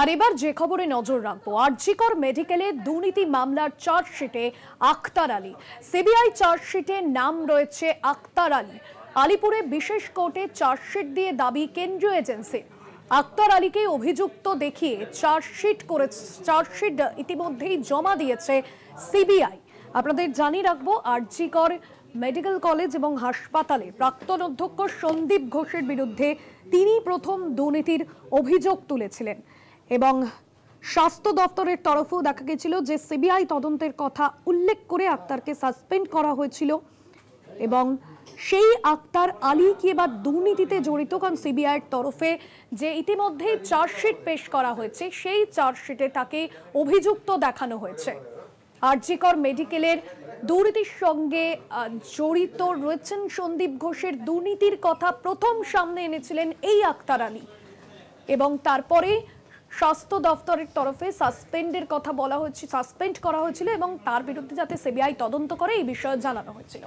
আর এবার যে খবরে নজর রাখবো, আরজিকর মেডিকেলে দুর্নীতি মামলার চার্জশিটে আক্তার আলী। সিবিআই চার্জশিটে নাম রয়েছে আক্তার আলী। আলিপুরে বিশেষ কোর্টে চার্জশিট দিয়ে দাবি কেন্দ্রীয় এজেন্সি আক্তার আলীকে অভিযুক্ত দেখিয়ে চার্জশিট ইতিমধ্যেই জমা দিয়েছে সিবিআই। আপনাদের জানিয়ে রাখবো, আরজিকর মেডিকেল কলেজ এবং হাসপাতালে প্রাক্তন অধ্যক্ষ সন্দীপ ঘোষের বিরুদ্ধে তিনি প্রথম দুর্নীতির অভিযোগ তুলেছিলেন এবং স্বাস্থ্য দপ্তরের তরফেও দেখা গেছিল যে সিবিআই তদন্তের কথা উল্লেখ করে আক্তারকে সাসপেন্ড করা হয়েছিল এবং সেই আক্তার আলী কি এবার দুর্নীতিতে জড়িত, কারণ সিবিআইয়ের তরফে যে ইতিমধ্যে চার্জশিট পেশ করা হয়েছে সেই চার্জশিটে তাকে অভিযুক্ত দেখানো হয়েছে। আরজিকর মেডিকেলের দুর্নীতির সঙ্গে জড়িত রয়েছেন সন্দীপ ঘোষের দুর্নীতির কথা প্রথম সামনে এনেছিলেন এই আক্তার আলী এবং তারপরে স্বাস্থ্য দপ্তরের তরফে সাসপেন্ডের কথা বলা হয়েছে, সাসপেন্ড করা হয়েছিল এবং তার বিরুদ্ধে যাতে সিবিআই তদন্ত করে এই বিষয়ে জানানো হয়েছিল।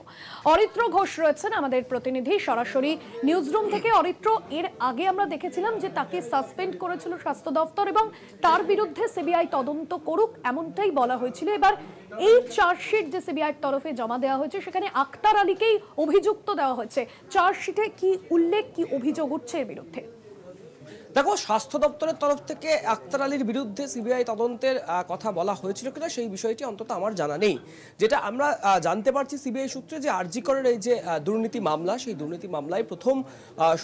অরিত্র ঘোষ রয়েছেন আমাদের প্রতিনিধি সরাসরি নিউজরুম থেকে। অরিত্র, এর আগে আমরা দেখেছিলাম যে তাকে সাসপেন্ড করেছিল স্বাস্থ্য দপ্তর এবং তার বিরুদ্ধে সিবিআই তদন্ত করুক এমনটাই বলা হয়েছিল। এবার এই চার্জশিট যে সিবিআইয়ের তরফে জমা দেওয়া হয়েছে সেখানে আক্তার আলীকেই অভিযুক্ত দেওয়া হয়েছে। চার্জশিটে কি উল্লেখ, কি অভিযোগ উঠছে এর বিরুদ্ধে? দেখো, স্বাস্থ্য দপ্তরের তরফ থেকে আক্তার আলীর বিরুদ্ধে সিবিআই তদন্তের কথা বলা হয়েছিল কিনা সেই বিষয়টি অন্তত আমার জানা নেই। যেটা আমরা জানতে পারছি সিবিআই সূত্রে যে আরজিকরের এই যে দুর্নীতি মামলা, সেই দুর্নীতি মামলায় প্রথম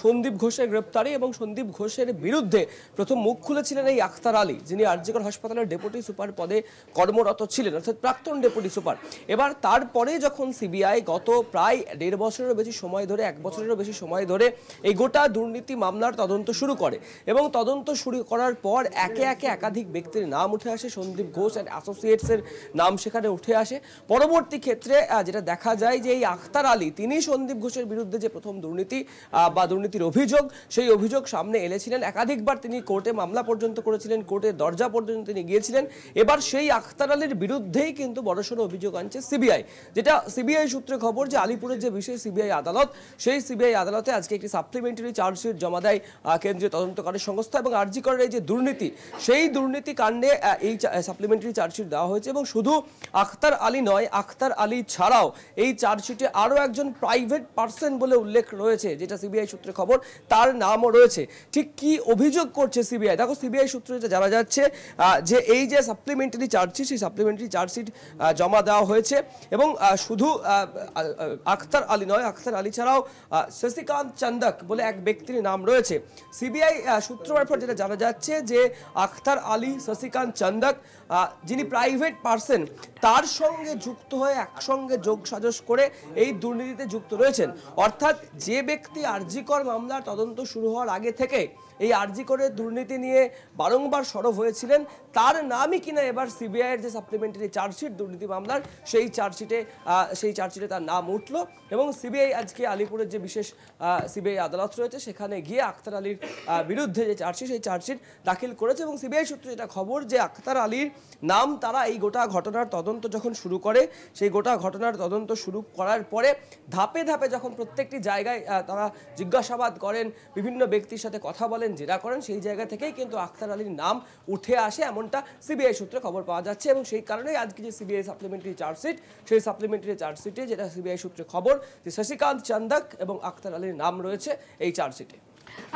সন্দীপ ঘোষের গ্রেপ্তারি এবং সন্দীপ ঘোষের বিরুদ্ধে প্রথম মুখ খুলেছিলেন এই আক্তার আলী, যিনি আরজিকর হাসপাতালের ডেপুটি সুপার পদে কর্মরত ছিলেন, অর্থাৎ প্রাক্তন ডেপুটি সুপার। এবার তারপরে যখন সিবিআই গত প্রায় 1.5 বছরেরও বেশি সময় ধরে, 1 বছরেরও বেশি সময় ধরে এই গোটা দুর্নীতি মামলার তদন্ত শুরু করে এবং তদন্ত শুরু করার পর একে একে একাধিক ব্যক্তির নাম উঠে আসে, সন্দীপ ঘোষ অ্যান্ড অ্যাসোসিয়েটস এর নাম সেখানে উঠে আসে। পরবর্তী ক্ষেত্রে যেটা দেখা যায় যে এই আক্তার আলী তিনি সন্দীপ ঘোষের বিরুদ্ধে যে প্রথম দুর্নীতি বা দুর্নীতির অভিযোগ, সেই অভিযোগ সামনে এনেছিলেন। একাধিকবার তিনি কোর্টে মামলা পর্যন্ত করেছিলেন, কোর্টের দরজা পর্যন্ত তিনি গিয়েছিলেন। এবার সেই আক্তার আলীর বিরুদ্ধেই কিন্তু বড়সড় অভিযোগ আনছে সিবিআই। যেটা সিবিআই সূত্রে খবর যে আলিপুরের যে বিশেষ সিবিআই আদালত, সেই সিবিআই আদালতে আজকে একটি সাপ্লিমেন্টারি চার্জশিট জমা দেয় কেন্দ্রীয় তদন্তকারী সংস্থা এবং আরজিকরের এই যে দুর্নীতি, সেই দুর্নীতি কাণ্ডে এই সাপ্লিমেন্টারি চার্জশিট দেওয়া হয়েছে। এবং শুধু আক্তার আলী নয়, আক্তার আলী ছাড়াও এই চার্জশিটে আরও একজন প্রাইভেট পার্সন বলে উল্লেখ রয়েছে, যেটা সিবিআই সূত্রে খবর, তার নামও রয়েছে। ঠিক কি অভিযোগ করছে সিবিআই? দেখো, সিবিআই সূত্রে যেটা জানা যাচ্ছে যে এই যে সাপ্লিমেন্টারি চার্জশিট, সেই সাপ্লিমেন্টারি চার্জশিট জমা দেওয়া হয়েছে এবং শুধু আক্তার আলী নয়, আক্তার আলী ছাড়াও শশীকান্ত চন্দক বলে এক ব্যক্তির নাম রয়েছে। সিবিআই সূত্র মারফত যেটা জানা যাচ্ছে যে আক্তার আলী, শশীকান্ত চন্দক, যিনি প্রাইভেট পার্সন, তার সঙ্গে যুক্ত হয়ে একসঙ্গে যোগ সাজস করে এই দুর্নীতিতে যুক্ত রয়েছেন। অর্থাৎ যে ব্যক্তি আরজিকর মামলার তদন্ত শুরু হওয়ার আগে থেকে এই আরজিকরের দুর্নীতি নিয়ে বারংবার সরব হয়েছিলেন, তার নামই কিনা এবার সিবিআইয়ের যে সাপ্লিমেন্টারি চার্জশিট দুর্নীতি মামলার, সেই চার্জশিটে তার নাম উঠল এবং সিবিআই আজকে আলিপুরের যে বিশেষ সিবিআই আদালত রয়েছে সেখানে গিয়ে আক্তার আলীর বিরুদ্ধে যে চার্জশিট, সেই চার্জশিট দাখিল করেছে। এবং সিবিআই সূত্রে যেটা খবর যে আক্তার আলীর নাম তারা এই গোটা ঘটনার তদন্ত যখন শুরু করে, সেই গোটা ঘটনার তদন্ত শুরু করার পরে ধাপে ধাপে যখন প্রত্যেকটি জায়গায় তারা জিজ্ঞাসাবাদ করেন, বিভিন্ন ব্যক্তির সাথে কথা বলেন, জেরা করেন, সেই জায়গা থেকেই কিন্তু আক্তার আলীর নাম উঠে আসে, এমনটা সিবিআই সূত্রে খবর পাওয়া যাচ্ছে। এবং সেই কারণেই আজকে যে সিবিআই সাপ্লিমেন্টারি চার্জশিট, সেই সাপ্লিমেন্টারি চার্জশিটে যেটা সিবিআই সূত্রে খবর যে শশীকান্ত চন্দক এবং আক্তার আলীর নাম রয়েছে এই চার্জশিটে।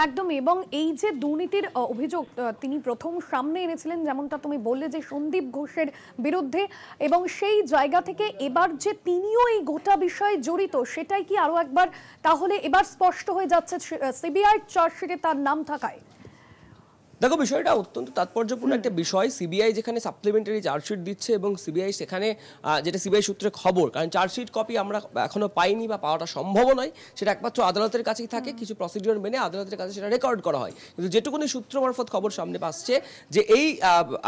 একদমই। এবং এই যে দুর্নীতির অভিযোগ তিনি প্রথম সামনে এনেছিলেন, যেমনটা তুমি বললে যে সন্দীপ ঘোষের বিরুদ্ধে, এবং সেই জায়গা থেকে এবার যে তিনিও এই গোটা বিষয়ে জড়িত, সেটাই কি আরো একবার তাহলে এবার স্পষ্ট হয়ে যাচ্ছে সিবিআই চার্জশিটে তার নাম থাকায়? দেখো, বিষয়টা অত্যন্ত তাৎপর্যপূর্ণ একটা বিষয়। সিবিআই যেখানে সাপ্লিমেন্টারি চার্জশিট দিচ্ছে এবং সিবিআই সেখানে, যেটা সিবিআই সূত্রে খবর, কারণ চার্জশিট কপি আমরা এখনো পাইনি বা পাওয়াটা সম্ভব নয়, সেটা একমাত্র আদালতের কাছেই থাকে, কিছু প্রসিডিওর মেনে আদালতের কাছে সেটা রেকর্ড করা হয়। কিন্তু যেটুকুনি সূত্র মারফত খবর সামনে আসছে যে এই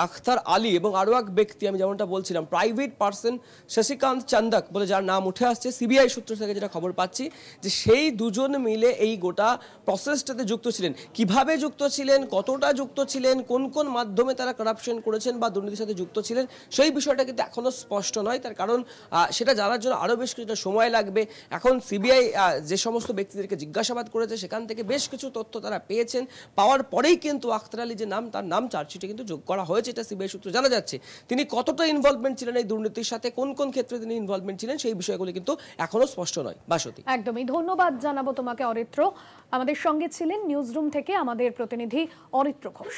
আক্তার আলী এবং আরও এক ব্যক্তি, আমি যেমনটা বলছিলাম, প্রাইভেট পার্সন শশীকান্ত চন্দক বলে যার নাম উঠে আসছে, সিবিআই সূত্র থেকে যেটা খবর পাচ্ছি যে সেই দুজন মিলে এই গোটা প্রসেসটাতে যুক্ত ছিলেন। কিভাবে যুক্ত ছিলেন, কতটা যুক্ত ছিলেন, কোন কোন মাধ্যমে তারা কারাপশন করেছেন বা দুর্নীতির সাথে যুক্ত ছিলেন, সেই বিষয়টা কিন্তু এখনো স্পষ্ট নয়। তার কারণ সেটা জানার জন্য আরও বেশ কিছুটা সময় লাগবে। এখন সিবিআই যে সমস্ত ব্যক্তিদেরকে জিজ্ঞাসাবাদ করেছে সেখান থেকে বেশ কিছু তথ্য তারা পেয়েছেন, পাওয়ার পরেই কিন্তু আখতার আলী যে নাম, তার নাম চার্জশিটে কিন্তু যোগ করা হয়েছে, এটা সিবিআই সূত্রে জানা যাচ্ছে। তিনি কতটা ইনভলভমেন্ট ছিলেন এই দুর্নীতির সাথে, কোন কোন ক্ষেত্রে তিনি ইনভলভমেন্ট ছিলেন, সেই বিষয়গুলি কিন্তু এখনো স্পষ্ট নয়। বাসন্তী, একদমই ধন্যবাদ জানাবো তোমাকে অরিত্র। আমাদের সঙ্গে ছিলেন নিউজরুম থেকে আমাদের প্রতিনিধি অরিত্র ঘোষ।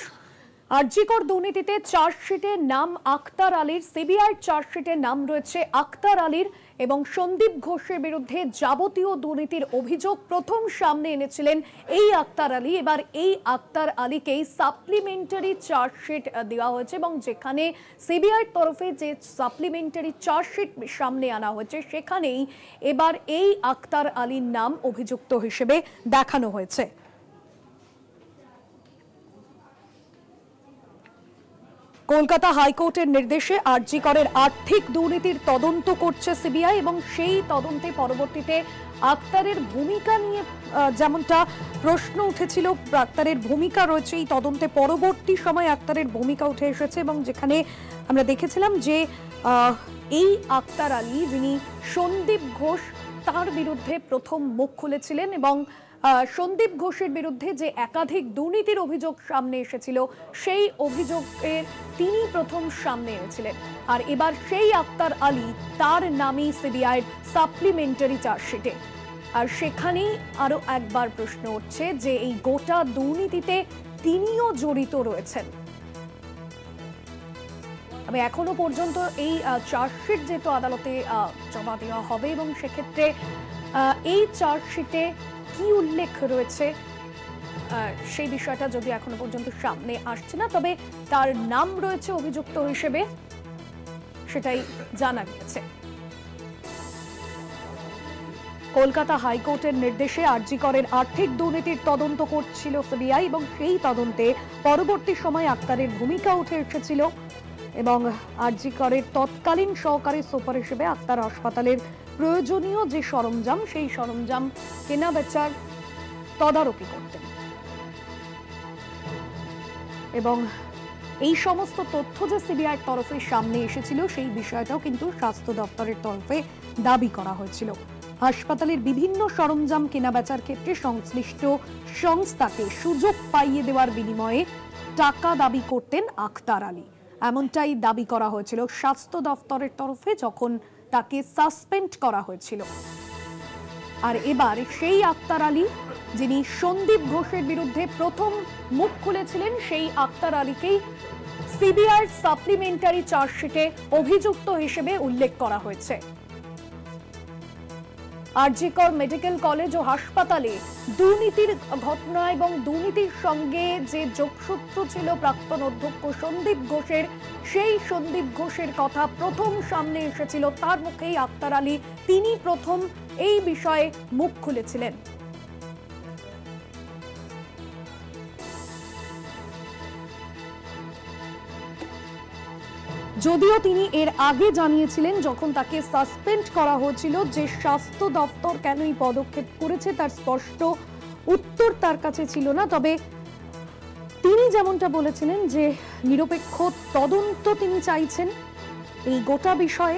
আরজিকর দুর্নীতিতে চার্জশিটে নাম আখতার আলীর, সিবিআই চার্জশিটে নাম রয়েছে আখতার আলীর এবং সন্দীপ ঘোষের বিরুদ্ধে যাবতীয় দুর্নীতির অভিযোগ প্রথম সামনে এনেছিলেন এই আখতার আলী। এবার এই আখতার আলীকেই সাপ্লিমেন্টারি চার্জশিট দেওয়া হয়েছে এবং যেখানে সিবিআইয়ের তরফে যে সাপ্লিমেন্টারি চার্জশিট সামনে আনা হয়েছে সেখানেই এবার এই আখতার আলীর নাম অভিযুক্ত হিসেবে দেখানো হয়েছে। কলকাতা হাইকোর্টের নির্দেশে আরজি করের আর্থিক দুর্নীতির তদন্ত করছে সিবিআই এবং সেই তদন্তে পরবর্তীতে আখতারের ভূমিকা নিয়ে যেমনটা প্রশ্ন উঠেছিল, আখতারের ভূমিকা রয়েছে এই তদন্তে। পরবর্তী সময় আখতারের ভূমিকা উঠে এসেছে এবং যেখানে আমরা দেখেছিলাম যে এই আখতার আলী, যিনি সন্দীপ ঘোষ, তার বিরুদ্ধে প্রথম মুখ খুলেছিলেন এবং সন্দীপ ঘোষের বিরুদ্ধে যে একাধিক দুর্নীতির অভিযোগ সামনে এসেছিল সেই অভিযোগের তিনি প্রথম সামনে এনেছিলেন। আর এবার সেই আখতার আলী, তার নামই সিবিআইয়ের সাপ্লিমেন্টারি চার্জশিটে। আর সেখানেই আরো একবার প্রশ্ন উঠছে যে এই গোটা দুর্নীতিতে তিনিও জড়িত রয়েছেন। তবে এখনো পর্যন্ত এই চার্জশিট যেহেতু আদালতে জমা দেওয়া হবে এবং সেক্ষেত্রে এই চার্জশিটে কি উল্লেখ রয়েছে সেই বিষয়টা যদি এখনো পর্যন্ত সামনে আসছে না, তবে তার নাম রয়েছে অভিযুক্ত হিসেবে, সেটাই জানা গিয়েছে। কলকাতা হাইকোর্টের নির্দেশে আরজি করের আর্থিক দুর্নীতির তদন্ত করছিল সিবিআই এবং সেই তদন্তে পরবর্তী সময় আখতারের ভূমিকা উঠে এসেছিল এবং আরজি করের তৎকালীন সহকারী সুপার হিসেবে আখতার হাসপাতালের প্রয়োজনীয় যে সরঞ্জাম, সেই সরঞ্জাম কেনা বেচার তদারকি করতেন এবং এই সমস্ত তথ্য যে সিবিআইয়ের তরফে সামনে এসেছিল সেই বিষয়টাও কিন্তু স্বাস্থ্য দপ্তরের তরফে দাবি করা হয়েছিল। হাসপাতালের বিভিন্ন সরঞ্জাম কেনা বেচার ক্ষেত্রে সংশ্লিষ্ট সংস্থাকে সুযোগ পাইয়ে দেওয়ার বিনিময়ে টাকা দাবি করতেন আখতার আলী, এমনটাই দাবি করা হয়েছিল স্বাস্থ্য দপ্তরের তরফে যখন তাকে সাসপেন্ড করা হয়েছিল। আর এবার সেই আখতার আলী, যিনি সন্দীপ ঘোষের বিরুদ্ধে প্রথম মুখ খুলেছিলেন, সেই আখতার আলীকেই সিবিআইয়ের সাপ্লিমেন্টারি চার্জশিটে অভিযুক্ত হিসেবে উল্লেখ করা হয়েছে। আরজি কর মেডিকেল কলেজ ও হাসপাতালে দুর্নীতির ঘটনা এবং দুর্নীতির সঙ্গে যে যোগসূত্র ছিল প্রাক্তন অধ্যক্ষ সন্দীপ ঘোষের, সেই সন্দীপ ঘোষের কথা প্রথম সামনে এসেছিল তার মুখেই। আখতার আলী, তিনি প্রথম এই বিষয়ে মুখ খুলেছিলেন। যদিও তিনি এর আগে জানিয়েছিলেন যখন তাকে সাসপেন্ড করা হয়েছিল যে স্বাস্থ্য দপ্তর কেন এই পদক্ষেপ করেছে তার স্পষ্ট উত্তর তার কাছে ছিল না, তবে তিনি যেমনটা বলেছিলেন যে নিরপেক্ষ তদন্ত তিনি চাইছেন এই গোটা বিষয়ে।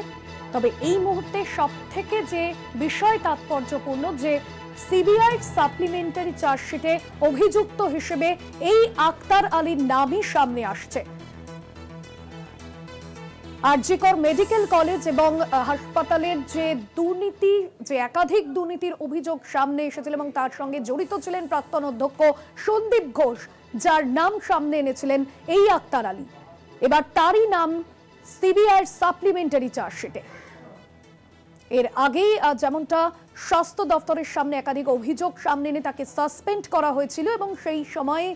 তবে এই মুহূর্তে সবথেকে যে বিষয় তাৎপর্যপূর্ণ যে সিবিআই সাপ্লিমেন্টারি চার্জশিটে অভিযুক্ত হিসেবে এই আখতার আলীর নামই সামনে আসছে। আরজি কর মেডিকেল কলেজ এবং হাসপাতালের যে দুর্নীতি, যে একাধিক দুর্নীতির অভিযোগ সামনে এসেছিল এবং তার সঙ্গে জড়িত ছিলেন প্রাক্তন অধ্যক্ষ সন্দীপ ঘোষ, যার নাম সামনে এনেছিলেন এই আখতার আলী, এবার তারই নাম সিবিআইয়ের সাপ্লিমেন্টারি চার্জশিটে। এর আগেই যেমনটা স্বাস্থ্য দপ্তরের সামনে একাধিক অভিযোগ সামনে এনে তাকে সাসপেন্ড করা হয়েছিল এবং সেই সময়ে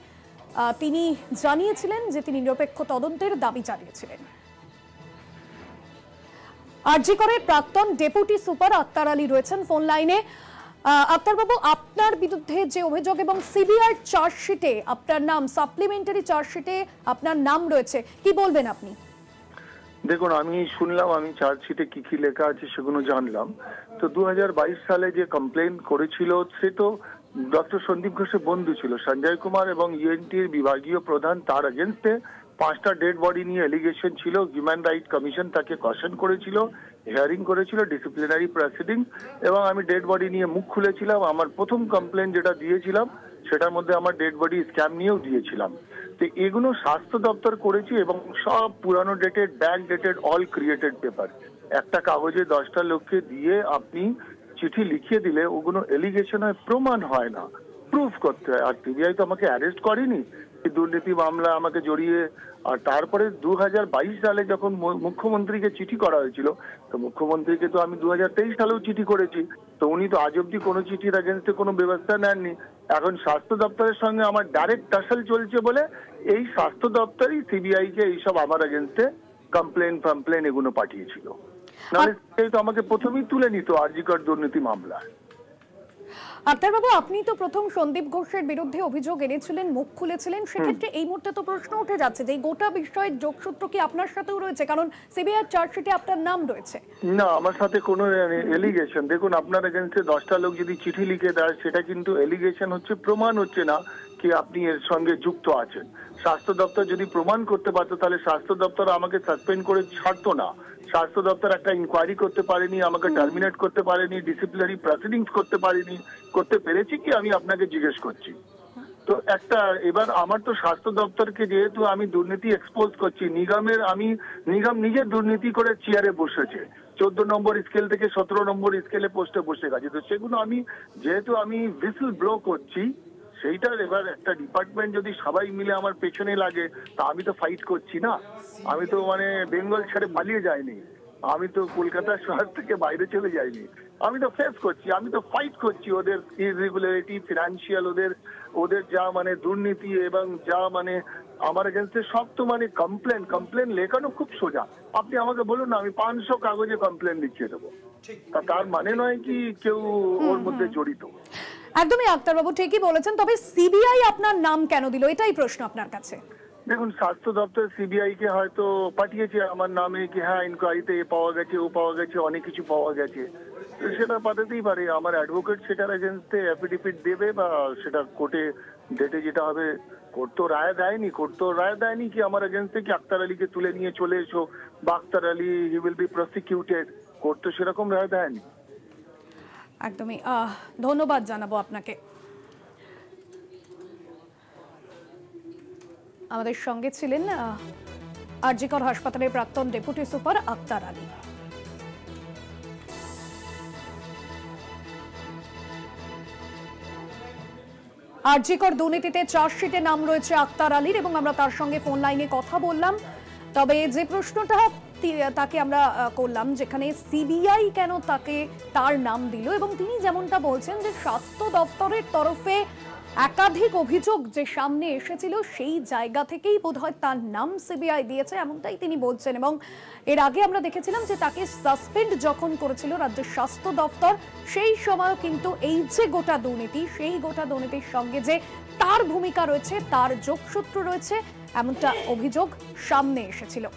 তিনি জানিয়েছিলেন যে তিনি নিরপেক্ষ তদন্তের দাবি জানিয়েছিলেন। আরজি করের প্রাক্তন ডেপুটি সুপার আখতার আলী রয়েছেন ফোন লাইনে। আখতার বাবু, আপনার বিরুদ্ধে যে অভিযোগ এবং সিবিআই চার্জশিটে আপনার নাম, সাপ্লিমেন্টারি চার্জশিটে আপনার নাম রয়েছে, কি বলবেন আপনি? দেখুন, আমি শুনলাম, আমি চার্জশিটে কি কি লেখা আছে সেগুলো জানলাম। তো 2022 সালে যে কমপ্লেন করেছিল সে তো ডক্টর সন্দীপ ঘোষের বন্ধু ছিল সঞ্জয় কুমার এবং ইএনটির বিভাগীয় প্রধান, তার এগেনস্টে 5টা ডেড বডি নিয়ে এলিগেশন ছিল। হিউম্যান রাইট কমিশন তাকে কশন করেছিল, হিয়ারিং করেছিল, ডিসিপ্লিনারি প্রসিডিং, এবং আমি ডেড বডি নিয়ে মুখ খুলেছিলাম। আমার প্রথম কমপ্লেন যেটা দিয়েছিলাম সেটার মধ্যে আমার ডেড বডি স্ক্যাম নিয়েও দিয়েছিলাম। তো এগুলো স্বাস্থ্য দপ্তর করেছি এবং সব পুরানো dated, back dated, all created paper. একটা কাগজে 10টা লোককে দিয়ে আপনি চিঠি লিখিয়ে দিলে ওগুলো এলিগেশন হয়, প্রমাণ হয় না, প্রুফ করতে হয়। আর সিবিআই তো আমাকে অ্যারেস্ট করেনি, দুর্নীতি মামলা আমাকে জড়িয়ে। আর তারপরে 2022 সালে যখন মুখ্যমন্ত্রীকে চিঠি করা হয়েছিল, তো মুখ্যমন্ত্রীকে তো আমি 2023 সালেও চিঠি করেছি, তো উনি তো আজ অব্দি কোনো চিঠির এগেনস্টে কোনো ব্যবস্থা নেননি। এখন স্বাস্থ্য দপ্তরের সঙ্গে আমার ডাইরেক্ট টাসেল চলছে বলে এই স্বাস্থ্য দপ্তরই সিবিআই কে এইসব আমার এগেনস্টে কমপ্লেন এগুলো পাঠিয়েছিল। নাহলে তো আমাকে প্রথমেই তুলে নিত আরজি কর দুর্নীতি মামলা। আক্তারবাবু, আপনি তো প্রথম সন্দীপ ঘোষের বিরুদ্ধে অভিযোগ এনেছিলেন, মুখ খুলেছিলেন, সেক্ষেত্রে এই মুহূর্তে তো প্রশ্ন উঠে যাচ্ছে যে এই গোটা বিষয়ের যোগসূত্র কি আপনার সাথেও রয়েছে? কারণ সিবিআই চার্জশিটে আপনার নাম রয়েছে। না, আমার সাথে কোনো এলিগেশন, দেখুন আপনার এগেনস্টে 10টা লোক যদি চিঠি লিখে দেয় সেটা কিন্তু এলিগেশন হচ্ছে, প্রমাণ হচ্ছে না কি আপনি এর সঙ্গে যুক্ত আছেন। স্বাস্থ্য দপ্তর যদি প্রমাণ করতে পারতো তাহলে স্বাস্থ্য দপ্তর আমাকে সাসপেন্ড করে ছাড়তো না। স্বাস্থ্য দপ্তর একটা ইনকোয়ারি করতে পারেনি, আমাকে টার্মিনেট করতে পারেনি, ডিসিপ্লিনারি প্রসিডিংস করতে পারেনি। করতে পেরেছি কি আমি আপনাকে জিজ্ঞেস করছি। তো একটা এবার আমার তো স্বাস্থ্য দপ্তরকে যেহেতু আমি দুর্নীতি এক্সপোজ করছি, নিগম নিজে দুর্নীতি করে চেয়ারে বসেছে, 14 নম্বর স্কেল থেকে 17 নম্বর স্কেলে পোস্টে বসে গেছে। তো সেগুলো যেহেতু আমি হুইসল ব্লো করছি, সেইটার এবার একটা ডিপার্টমেন্ট যদি সবাই মিলে আমার পেছনে লাগে, তা আমি তো ফাইট করছি না। আমি তো বেঙ্গল ছেড়ে পালিয়ে যাইনি, আমি তো কলকাতা শহর থেকে বাইরে চলে যাইনি। আমি তো ফেস করছি, আমি তো ফাইট করছি ওদের ইররেগুলারিটি, ফিনান্সিয়াল, ওদের যা দুর্নীতি এবং যা আমার এগেনস্টে সব তো কমপ্লেন লেখানো খুব সোজা। আপনি আমাকে বলুন না, আমি 500 কাগজে কমপ্লেন লিখিয়ে দেবো, তার মানে নয় কি কেউ ওর মধ্যে জড়িত। একদমই আক্তারবাবু ঠিকই বলেছেন, তবে সিবিআই আপনার নাম কেন দিল, এটাই প্রশ্ন আপনার কাছে। দেখুন, স্বাস্থ্য দপ্তর সিবিআই কে হয়তো পাঠিয়েছে আমার নামে কি হ্যাঁ ইনকোয়ারিতে এ পাওয়া গেছে, ও পাওয়া গেছে, অনেক কিছু পাওয়া গেছে, সেটা পাঠাতেই পারে। আমার অ্যাডভোকেট সেটার এগেনস্টে অ্যাফিডেভিট দেবে বা সেটা কোর্টে ডেটে যেটা হবে। কোর্ট তো রায় দেয়নি কি আমার এগেনস্টে কি আক্তার আলীকে তুলে নিয়ে চলে এসো বা Akhtar Ali he will be prosecuted. Court তো সেরকম রায় দেয়নি। একদমই ধন্যবাদ জানাবো আপনাকে। আমাদের সঙ্গে ছিলেন আরজি কর হাসপাতালের প্রাক্তন ডেপুটি সুপার আক্তার আলী। আরজি কর দুর্নীতিতে চার্জশিটে নাম রয়েছে আক্তার আলীর এবং আমরা তার সঙ্গে ফোন লাইনে কথা বললাম। তবে যে প্রশ্নটা তাকে আমরা করলাম, যেখানে সিবিআই কেন তার নাম দিল, এবং তিনি যেমনটা বলছেন যে স্বাস্থ্য দপ্তরের তরফে একাধিক অভিযোগ যে সামনে এসেছিল সেই জায়গা থেকেই বোধহয় তার নাম সিবিআই দিয়েছে, এমনটাই তিনি বলছেন। এবং এর আগে আমরা দেখেছিলাম যে তাকে সাসপেন্ড যখন করেছিল রাজ্যের স্বাস্থ্য দপ্তর, সেই সময়ও কিন্তু এই যে গোটা দুর্নীতি, সেই গোটা দুর্নীতির সঙ্গে যে তার ভূমিকা রয়েছে, তার যোগসূত্র রয়েছে, এমনটা অভিযোগ সামনে এসেছিল।